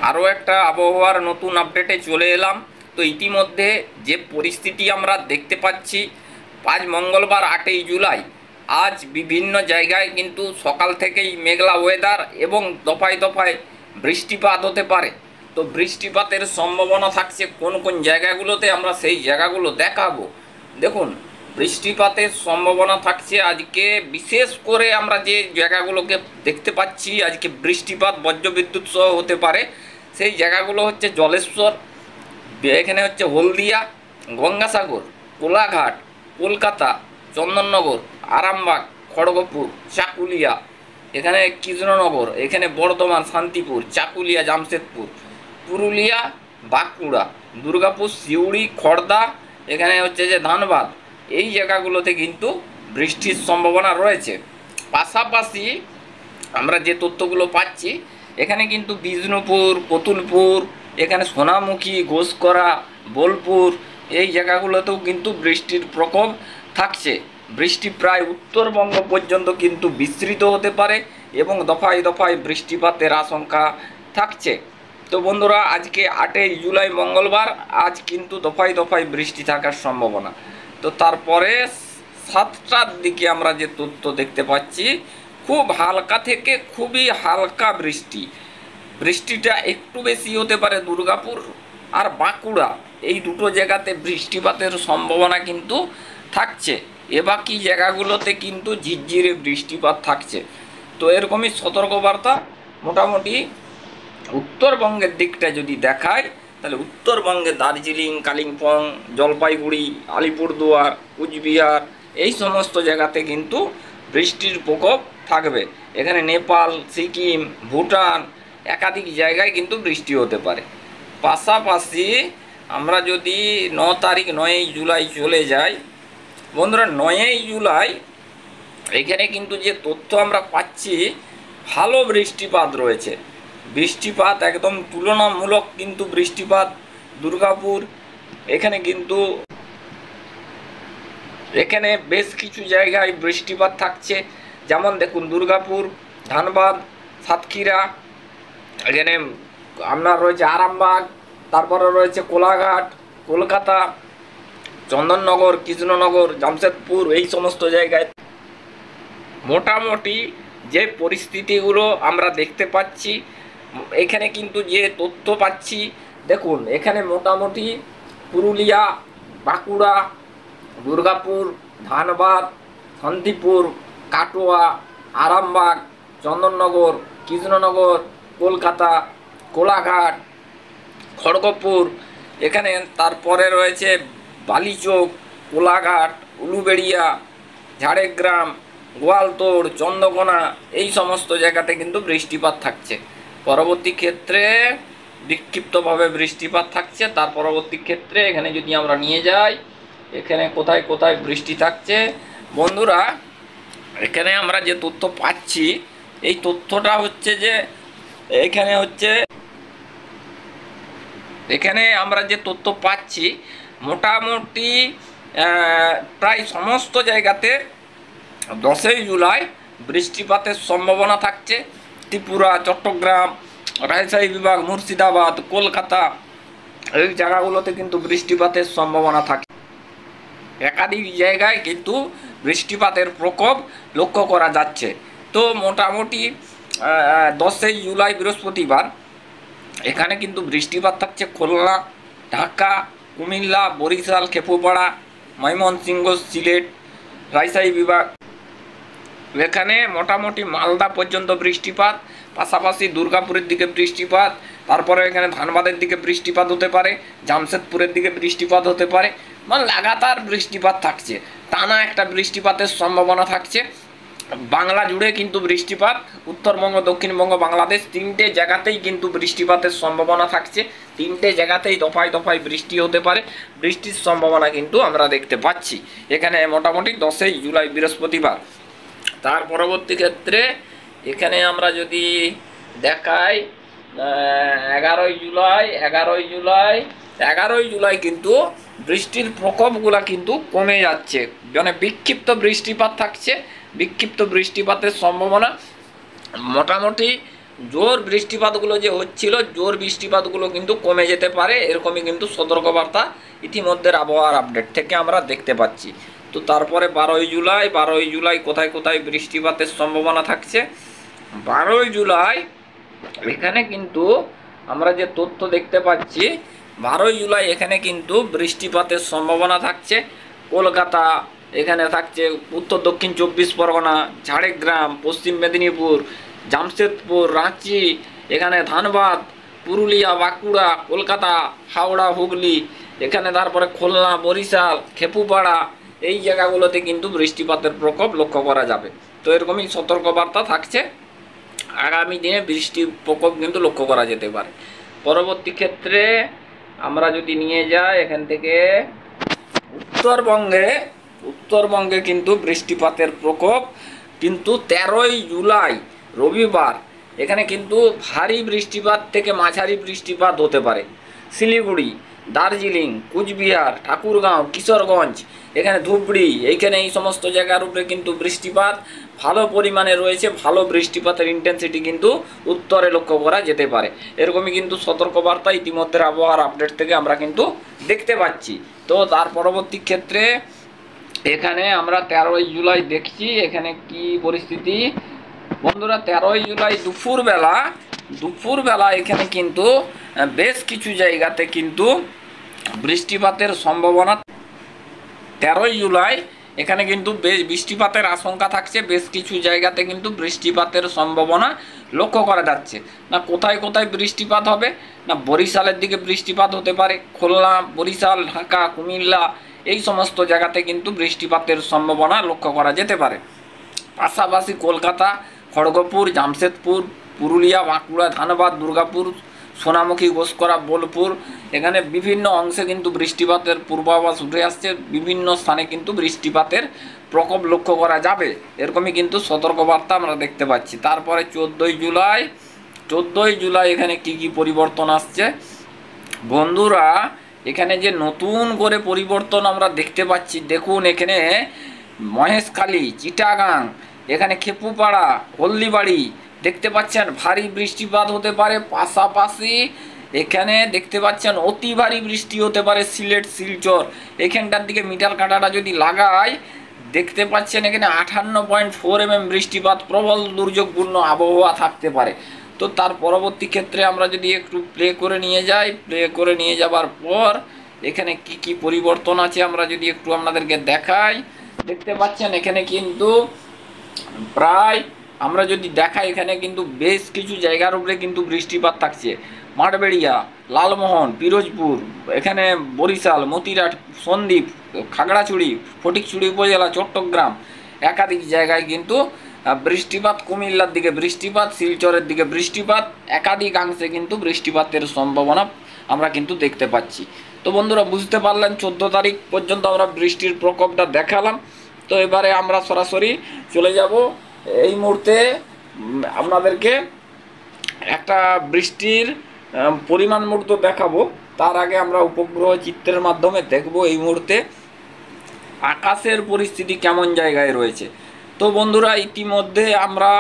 আরও একটা আবহাওয়ার নতুন আপডেটে চলে এলাম। তো ইতিমধ্যে যে পরিস্থিতি আমরা দেখতে পাচ্ছি, আজ মঙ্গলবার 8ই জুলাই, আজ বিভিন্ন জায়গায় কিন্তু সকাল থেকেই মেঘলা ওয়েদার এবং দফায় দফায় বৃষ্টিপাত হতে পারে। তো বৃষ্টিপাতের সম্ভাবনা থাকছে কোন কোন জায়গাগুলোতে, আমরা সেই জায়গাগুলো দেখাবো। দেখুন, বৃষ্টিপাতের সম্ভাবনা থাকছে আজকে, বিশেষ করে আমরা যে জায়গাগুলোকে দেখতে পাচ্ছি আজকে বৃষ্টিপাত বজ্রবিদ্যুৎ সহ হতে পারে, সেই জায়গাগুলো হচ্ছে জলেশ্বর, এখানে হচ্ছে হলদিয়া, গঙ্গাসাগর, কোলাঘাট, কলকাতা, চন্দননগর, আরামবাগ, খড়গপুর, চাকুলিয়া, এখানে কৃষ্ণনগর, এখানে বর্ধমান, শান্তিপুর, চাকুলিয়া, জামশেদপুর, পুরুলিয়া, বাঁকুড়া, দুর্গাপুর, সিউড়ি, খড়দা, এখানে হচ্ছে যে ধানবাদ, এই জায়গাগুলোতে কিন্তু বৃষ্টির সম্ভাবনা রয়েছে। পাশাপাশি আমরা যে তথ্যগুলো পাচ্ছি, এখানে কিন্তু বিষ্ণুপুর, কতুলপুর, এখানে সোনামুখী, ঘোষকরা, বোলপুর, এই জায়গাগুলোতেও কিন্তু বৃষ্টির প্রকোপ থাকছে। বৃষ্টি প্রায় উত্তরবঙ্গ পর্যন্ত কিন্তু বিস্তৃত হতে পারে এবং দফায় দফায় বৃষ্টিপাতের আশঙ্কা থাকছে। তো বন্ধুরা, আজকে 8ই জুলাই মঙ্গলবার, আজ কিন্তু দফায় দফায় বৃষ্টি থাকার সম্ভাবনা। তো তারপরে 7টার দিকে আমরা যে তথ্য দেখতে পাচ্ছি, খুব হালকা থেকে খুবই হালকা বৃষ্টি, বৃষ্টিটা একটু বেশি হতে পারে দুর্গাপুর আর বাঁকুড়া, এই দুটো জায়গাতে বৃষ্টিপাতের সম্ভাবনা কিন্তু থাকছে। বাকি জায়গাগুলোতে কিন্তু ঝিরঝিরে বৃষ্টিপাত থাকছে। তো এরকমই সতর্কবার্তা। মোটামুটি উত্তরবঙ্গের দিকটা যদি দেখায়, তাহলে উত্তরবঙ্গে দার্জিলিং, কালিম্পং, জলপাইগুড়ি, আলিপুরদুয়ার, কুচবিহার, এই সমস্ত জায়গাতে কিন্তু বৃষ্টির প্রকোপ থাকবে। এখানে নেপাল, সিকিম, ভুটান, একাধিক জায়গায় কিন্তু বৃষ্টি হতে পারে। পাশাপাশি আমরা যদি 9ই জুলাই চলে যাই, বন্ধুরা 9ই জুলাই এখানে কিন্তু যে তথ্য আমরা পাচ্ছি, ভালো বৃষ্টিপাত রয়েছে। বৃষ্টিপাত একদম তুলনামূলক কিন্তু বৃষ্টিপাত দুর্গাপুর, এখানে কিন্তু এখানে বেশ কিছু জায়গায় বৃষ্টিপাত থাকছে। যেমন দেখুন, দুর্গাপুর, ধানবাদ, সাতক্ষীরা, এখানে আপনার রয়েছে আরামবাগ, তারপরে রয়েছে কোলাঘাট, কলকাতা, চন্দননগর, কৃষ্ণনগর, জামশেদপুর, এই সমস্ত জায়গায় মোটামুটি যে পরিস্থিতিগুলো আমরা দেখতে পাচ্ছি, এখানে কিন্তু যে তথ্য পাচ্ছি, দেখুন এখানে মোটামুটি পুরুলিয়া, বাঁকুড়া, দুর্গাপুর, ধানবাদ, শান্তিপুর, কাটোয়া, আরামবাগ, চন্দননগর, কৃষ্ণনগর, কলকাতা, কোলাঘাট, খড়গপুর, এখানে তারপরে রয়েছে বালিচক, কোলাঘাট, উলুবেড়িয়া, ঝাড়গ্রাম, গোয়ালতোড়, চন্দ্রকোনা, এই সমস্ত জায়গাতে কিন্তু বৃষ্টিপাত থাকছে। পরবর্তী ক্ষেত্রে বিক্ষিপ্তভাবে বৃষ্টিপাত থাকছে। তার পরবর্তী ক্ষেত্রে এখানে যদি আমরা নিয়ে যাই, এখানে কোথায় কোথায় বৃষ্টি থাকছে, বন্ধুরা এখানে আমরা যে তথ্য পাচ্ছি, এই তথ্যটা হচ্ছে যে এখানে আমরা যে তথ্য পাচ্ছি, মোটামুটি প্রায় সমস্ত জায়গাতে 10ই জুলাই বৃষ্টিপাতের সম্ভাবনা থাকছে। ত্রিপুরা, চট্টগ্রাম, রাজশাহী বিভাগ, মুর্শিদাবাদ, কলকাতা, এই জায়গাগুলোতে কিন্তু বৃষ্টিপাতের সম্ভাবনা থাকে। একাধিক জায়গায় কিন্তু বৃষ্টিপাতের প্রকোপ লক্ষ্য করা যাচ্ছে। তো মোটামুটি 10ই জুলাই বৃহস্পতিবার এখানে কিন্তু বৃষ্টিপাত থাকছে খুলনা, ঢাকা, কুমিল্লা, বরিশাল, খেপুপাড়া, ময়মনসিংহ, সিলেট, রাজশাহী বিভাগ, এখানে মোটামুটি মালদা পর্যন্ত বৃষ্টিপাত। পাশাপাশি দুর্গাপুরের দিকে বৃষ্টিপাত, তারপরে এখানে ধানবাদের দিকে বৃষ্টিপাত হতে পারে, জামশেদপুরের দিকে বৃষ্টিপাত হতে পারে। মানে লাগাতার বৃষ্টিপাত থাকছে, টানা একটা বৃষ্টিপাতের সম্ভাবনা থাকছে। বাংলা জুড়ে কিন্তু বৃষ্টিপাত, উত্তরবঙ্গ, দক্ষিণবঙ্গ, বাংলাদেশ, 3টে জায়গাতেই কিন্তু বৃষ্টিপাতের সম্ভাবনা থাকছে। 3টে জায়গাতেই দফায় দফায় বৃষ্টি হতে পারে, বৃষ্টির সম্ভাবনা কিন্তু আমরা দেখতে পাচ্ছি এখানে মোটামুটি 10ই জুলাই বৃহস্পতিবার। তার পরবর্তী ক্ষেত্রে এখানে আমরা যদি দেখাই, 11ই জুলাই কিন্তু বৃষ্টির প্রকোপগুলা কিন্তু কমে যাচ্ছে, মানে বিক্ষিপ্ত বৃষ্টিপাত থাকছে। বিক্ষিপ্ত বৃষ্টিপাতের সম্ভাবনা মোটামুটি জোর বৃষ্টিপাতগুলো যে হচ্ছিল, জোর বৃষ্টিপাতগুলো কিন্তু কমে যেতে পারে, এরকমই কিন্তু সতর্কবার্তা ইতিমধ্যে আবহাওয়ার আপডেট থেকে আমরা দেখতে পাচ্ছি। তো তারপরে 12ই জুলাই কোথায় কোথায় বৃষ্টিপাতের সম্ভাবনা থাকছে? 12ই জুলাই এখানে কিন্তু আমরা যে তথ্য দেখতে পাচ্ছি, 12ই জুলাই এখানে কিন্তু বৃষ্টিপাতের সম্ভাবনা থাকছে। কলকাতা, এখানে থাকছে উত্তর দক্ষিণ 24 পরগনা, ঝাড়গ্রাম, পশ্চিম মেদিনীপুর, জামশেদপুর, রাঁচি, এখানে ধানবাদ, পুরুলিয়া, বাঁকুড়া, কলকাতা, হাওড়া, হুগলি, এখানে তারপরে খুলনা, বরিশাল, খেপুপাড়া, এই জায়গাগুলোতে কিন্তু বৃষ্টিপাতের প্রকোপ লক্ষ্য করা যাবে। তো এরকমই সতর্কবার্তা থাকছে, আগামী দিনে বৃষ্টির প্রকোপ কিন্তু লক্ষ্য করা যেতে পারে। পরবর্তী ক্ষেত্রে আমরা যদি নিয়ে যাই এখান থেকে উত্তরবঙ্গে কিন্তু বৃষ্টিপাতের প্রকোপ কিন্তু 13ই জুলাই রবিবার এখানে কিন্তু ভারী বৃষ্টিপাত থেকে মাঝারি বৃষ্টিপাত হতে পারে। শিলিগুড়ি, দার্জিলিং, কুচবিহার, ঠাকুরগাঁও, কিশোরগঞ্জ, এখানে ধুবড়ি, এইখানে এই সমস্ত জায়গার উপরে কিন্তু বৃষ্টিপাত ভালো পরিমাণে রয়েছে। ভালো বৃষ্টিপাতের ইন্টেন্সিটি কিন্তু উত্তরে লক্ষ্য করা যেতে পারে। এরকমই কিন্তু সতর্কবার্তা ইতিমধ্যে আবহাওয়ার আপডেট থেকে আমরা কিন্তু দেখতে পাচ্ছি। তো তার পরবর্তী ক্ষেত্রে এখানে আমরা 13ই জুলাই দেখছি এখানে কি পরিস্থিতি। বন্ধুরা, 13ই জুলাই দুপুরবেলা এখানে কিন্তু বেশ কিছু জায়গাতে কিন্তু বৃষ্টিপাতের সম্ভাবনা। 13ই জুলাই এখানে কিন্তু বেশ বৃষ্টিপাতের আশঙ্কা থাকছে। বেশ কিছু জায়গাতে কিন্তু বৃষ্টিপাতের সম্ভাবনা লক্ষ্য করা যাচ্ছে। না কোথায় কোথায় বৃষ্টিপাত হবে? না বরিশালের দিকে বৃষ্টিপাত হতে পারে। খুলনা, বরিশাল, ঢাকা, কুমিল্লা, এই সমস্ত জায়গাতে কিন্তু বৃষ্টিপাতের সম্ভাবনা লক্ষ্য করা যেতে পারে। পাশাপাশি কলকাতা, খড়গপুর, জামশেদপুর, পুরুলিয়া, বাঁকুড়া, ধানবাদ, দুর্গাপুর, সোনামুখী, ঘোষকরা, বোলপুর, এখানে বিভিন্ন অংশে কিন্তু বৃষ্টিপাতের পূর্বাভাস উঠে আসছে। বিভিন্ন স্থানে কিন্তু বৃষ্টিপাতের প্রকোপ লক্ষ্য করা যাবে, এরকমই কিন্তু সতর্কবার্তা আমরা দেখতে পাচ্ছি। তারপরে 14ই জুলাই এখানে কি পরিবর্তন আসছে? বন্ধুরা, এখানে যে নতুন করে পরিবর্তন আমরা দেখতে পাচ্ছি, দেখুন এখানে মহেশখালী, চিটাগাং, এখানে খেপুপাড়া, হলদিবাড়ি দেখতে পাচ্ছেন ভারী বৃষ্টিপাত হতে পারে। পাশাপাশি এখানে দেখতে পাচ্ছেন অতি ভারী বৃষ্টি হতে পারে। সিলেট, শিলচর, এখানটার দিকে মিটার কাঁটাটা যদি লাগাই দেখতে পাচ্ছেন এখানে 58.4 mm বৃষ্টিপাত, প্রবল দুর্যোগপূর্ণ আবহাওয়া থাকতে পারে। তো তার পরবর্তী ক্ষেত্রে আমরা যদি একটু প্লে করে নিয়ে যাবার পর এখানে কি পরিবর্তন আছে আমরা যদি একটু আপনাদেরকে দেখাই, দেখতে পাচ্ছেন এখানে কিন্তু প্রায় আমরা যদি দেখাই এখানে কিন্তু বেশ কিছু জায়গার উপরে কিন্তু বৃষ্টিপাত থাকছে। মাঠবেড়িয়া, লালমোহন, পিরোজপুর, এখানে বরিশাল, মতিরাট, সন্দ্বীপ, খাগড়াছড়ি, ফটিকছড়ি উপজেলা, চট্টগ্রাম, একাধিক জায়গায় কিন্তু বৃষ্টিপাত। কুমিল্লার দিকে বৃষ্টিপাত, শিলচরের দিকে বৃষ্টিপাত, একাধিকাংশে কিন্তু বৃষ্টিপাতের সম্ভাবনা আমরা কিন্তু দেখতে পাচ্ছি। তো বন্ধুরা, বুঝতে পারলেন 14 তারিখ পর্যন্ত আমরা বৃষ্টির প্রকোপটা দেখালাম। তো এবারে আমরা সরাসরি চলে যাব, এই মুহূর্তে আপনাদেরকে একটা বৃষ্টির পরিমাণ মুহূর্ত দেখাবো। তার আগে আমরা উপগ্রহ চিত্রের মাধ্যমে দেখব এই মুহূর্তে আকাশের পরিস্থিতি কেমন জায়গায় রয়েছে। তো বন্ধুরা, ইতিমধ্যে আমরা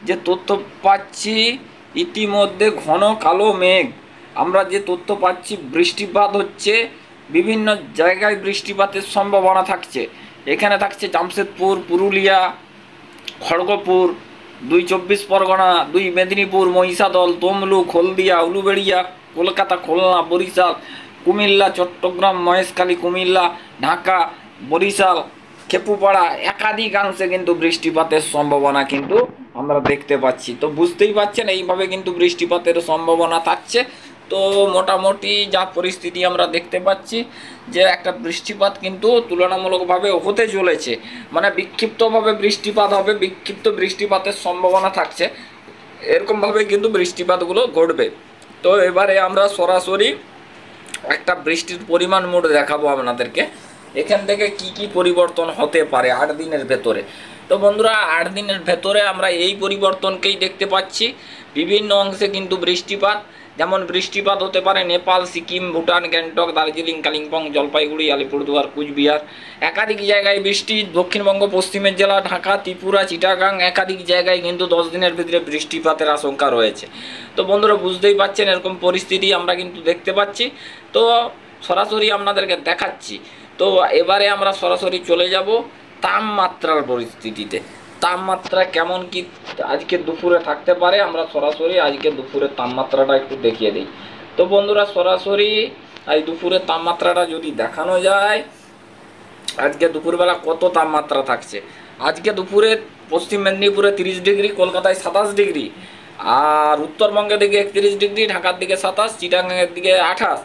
যে তথ্য পাচ্ছি, ইতিমধ্যে ঘন কালো মেঘ আমরা যে তথ্য পাচ্ছি, বৃষ্টিপাত হচ্ছে, বিভিন্ন জায়গায় বৃষ্টিপাতের সম্ভাবনা থাকছে। এখানে থাকছে জামশেদপুর, পুরুলিয়া, খড়গপুর, 2 24 পরগনা, 2 মেদিনীপুর, মহিষাদল, তমলুক, হলদিয়া, উলুবেড়িয়া, কলকাতা, খুলনা, বরিশাল, কুমিল্লা, চট্টগ্রাম, মহেশখালী, কুমিল্লা, ঢাকা, বরিশাল, খেপুপাড়া, একাধিকাংশে কিন্তু বৃষ্টিপাতের সম্ভাবনা কিন্তু আমরা দেখতে পাচ্ছি। তো বুঝতেই পাচ্ছেন এইভাবে কিন্তু বৃষ্টিপাতের সম্ভাবনা থাকছে। তো মোটামুটি যা পরিস্থিতি আমরা দেখতে পাচ্ছি যে একটা বৃষ্টিপাত কিন্তু তুলনামূলকভাবে হতে চলেছে, মানে বিক্ষিপ্তভাবে বৃষ্টিপাত হবে, বিক্ষিপ্ত বৃষ্টিপাতের সম্ভাবনা থাকছে, এরকমভাবে কিন্তু বৃষ্টিপাতগুলো ঘটবে। তো এবারে আমরা সরাসরি একটা বৃষ্টির পরিমাণ মোট দেখাবো আপনাদেরকে, এখান থেকে কি পরিবর্তন হতে পারে 8 দিনের ভেতরে। তো বন্ধুরা 8 দিনের ভেতরে আমরা এই পরিবর্তনকেই দেখতে পাচ্ছি। বিভিন্ন অংশে কিন্তু বৃষ্টিপাত, যেমন বৃষ্টিপাত হতে পারে নেপাল, সিকিম, ভুটান, গ্যাংটক, দার্জিলিং, কালিম্পং, জলপাইগুড়ি, আলিপুরদুয়ার, কুচবিহার। একাধিক জায়গায় বৃষ্টি। দক্ষিণবঙ্গ, পশ্চিমের জেলা ঢাকা, ত্রিপুরা, চিটাগাং একাধিক জায়গায় কিন্তু 10 দিনের ভিতরে বৃষ্টিপাতের আশঙ্কা রয়েছে। তো বন্ধুরা বুঝতেই পারছেন এরকম পরিস্থিতি আমরা কিন্তু দেখতে পাচ্ছি। তো সরাসরি আপনাদেরকে দেখাচ্ছি। তো এবারে আমরা সরাসরি চলে যাব তাপমাত্রার পরিস্থিতিতে। তাপমাত্রা কেমন কি আজকে দুপুরে থাকতে পারে, আমরা সরাসরি আজকে দুপুরের তাপমাত্রাটা একটু দেখিয়ে দিই। তো বন্ধুরা সরাসরি আজ দুপুরের তাপমাত্রাটা যদি দেখানো যায়, আজকে দুপুরবেলা কত তাপমাত্রা থাকছে। আজকে দুপুরে পশ্চিম মেদিনীপুরে 30 ডিগ্রি, কলকাতায় 27 ডিগ্রি, আর উত্তরবঙ্গের দিকে 31 ডিগ্রি, ঢাকার দিকে 27, চিটাগাংয়ের দিকে 28।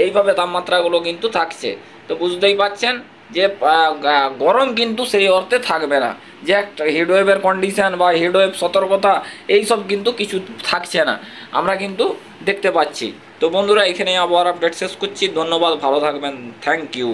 এইভাবে তাপমাত্রাগুলো কিন্তু থাকছে। তো বুঝতেই পাচ্ছেন যে গরম কিন্তু সেই অর্থে থাকবে না, যে একটা হিটওয়েভের কন্ডিশান বা হিটওয়েভ সতর্কতা এইসব কিন্তু কিছু থাকছে না, আমরা কিন্তু দেখতে পাচ্ছি। তো বন্ধুরা এখানে আবহাওয়ার আপডেট শেষ করছি। ধন্যবাদ, ভালো থাকবেন, থ্যাংক ইউ।